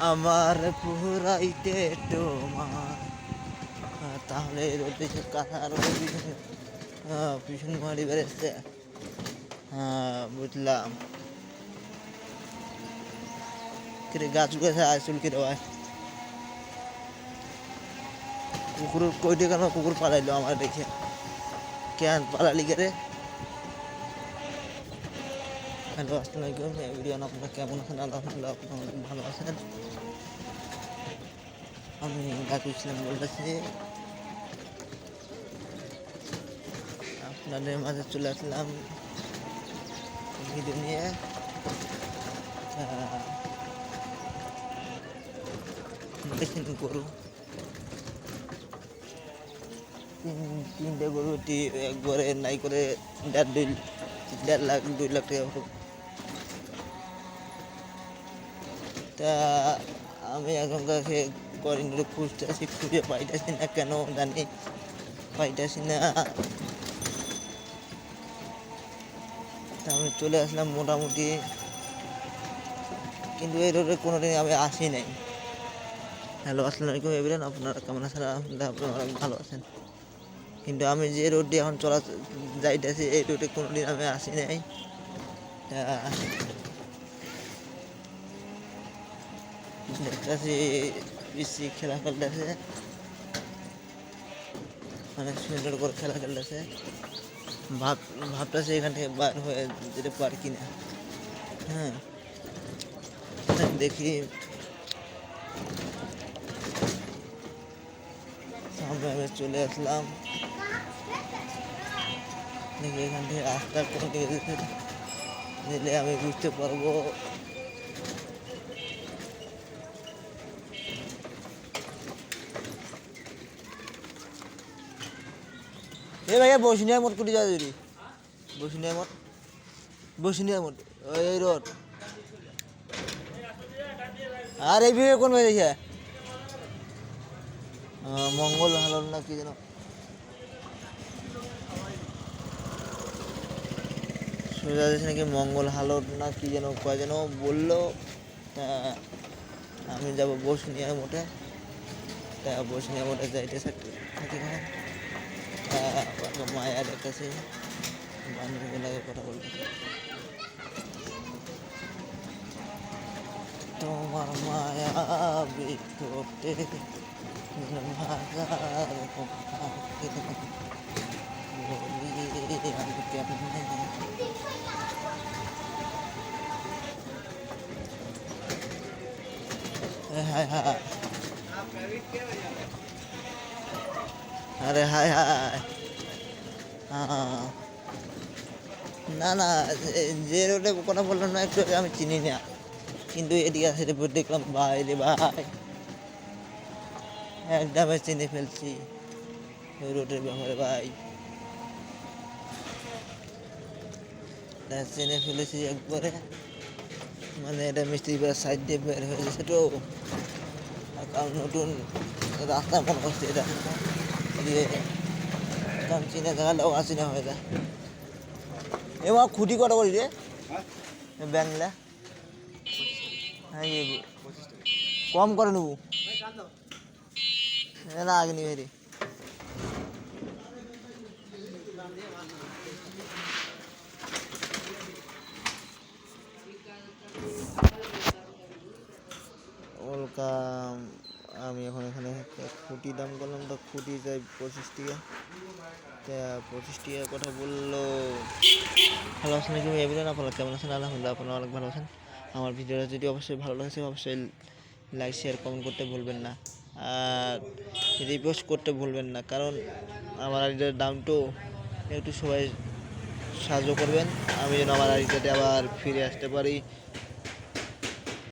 আমার পুরাইতে তোমার তাহলে রোদে কাঁথা রোদে পিছন মারি বেড়েছে। হ্যাঁ বুঝলাম। কিরে গাছ উঠেছে আয় চুলকি রে ভাই। কুকুর কইটে কেন কুকুর পালাইলো আমার দেখে? কেন পালালি কে রে? হ্যালো আসসালামু আলাইকুম এভরিওয়ান, আপনারা কেমন আছেন? আলহামদুলিল্লাহ আপনারা অনেক ভালো আছেন। আমি গাছু ইসলাম বলতেছি, আপনাদের মাঝে চলে আসলাম ভিডিও নিয়ে। দেখেন গরু, তিনটে গরু একবারে নাই করে 1.5 লাখ 2 লাখ টাকা হোক। তা আমি এখন কাছে করিডোরে খুঁজতেছি, খুঁজে পাইতেছি না, কেন জানি পাইতেছি না। তা আমি চলে আসলাম মোটামুটি, কিন্তু এই রোডে কোনোদিন আমি আসি নাই। হ্যালো আসসালামু আলাইকুম এভরিওয়ান, আপনারা কেমন আছেন? আলহামদুলিল্লাহ আপনারা অনেক ভালো আছেন। কিন্তু আমি যে রোডটি এখন যাইতেছি এই রোডে কোনোদিন আমি আসি নাই। দেখতেছি পিসি খেলা খেলতেছে, অনেক সুন্দর করে খেলা খেলতেছে। ভাবতেছে এখান থেকে বার হয়ে যেতে পারি কিনা। হ্যাঁ দেখি সামনে আমি চলে আসলাম, দেখি এখান থেকে রাস্তা কোন দিকে দিলে আমি বুঝতে পারবো। এ ভাইয়া বসিনিয়া মোট কুটি যাওয়া যদি বসিনিয়া মোট এই রোড। আর এই বিয়ে কোন হয়ে দেখে মঙ্গল হলো না কি যেন সোজা যাচ্ছে নাকি, মঙ্গল হালট না কি যেন কয় যেন বললো। আমি যাবো বসুনিয়া মোটে। তা বসুনিয়া মোটে যাইতে থাকি মায়ের কাছে বান্ধবীর কথা বলতে। তোমার মায়া বিকটে বলি আমি কেমনে। হায় হায়, আরে হায় হায়। না না, যে রোডে কথা বললাম না একটু আমি চিনি না, কিন্তু এদিকে আসে দেখলাম ভাই রে ভাই, একদমই চিনে ফেলছি ওই রোডের ব্যাপারে ভাই। চিনে ফেলেছি একবারে, মানে এটা মিস্ত্রি সাইড দিয়ে বের হয়ে গেছে তো, কারণ নতুন রাস্তা মনে করছে এটা দিয়ে, কারণ চিনে দেখালেও আসিনা হয়ে যায়। এবার খুঁটি কটা করি রে ব্যাংলা? হ্যাঁ কম করে নেবো না আগে নিবে রে। ওয়েলকাম। আমি এখন এখানে খুঁটি দাম করলাম, তো খুঁটি চাই 25 টাকা। 25 টাকার কথা বললো। হ্যালো আসসালামু আলাইকুম এভরিওয়ান, আপনারা কেমন আছেন? আলহামদুলিল্লাহ আপনারা অনেক ভালো আছেন। আমার ভিডিওটা যদি অবশ্যই ভালো লাগছে অবশ্যই লাইক শেয়ার কমেন্ট করতে ভুলবেন না, আর রিপোস্ট করতে ভুলবেন না, কারণ আমার আইডির দামটাও একটু সবাই সাহায্য করবেন, আমি যেন আমার আইডিটাতে আবার ফিরে আসতে পারি।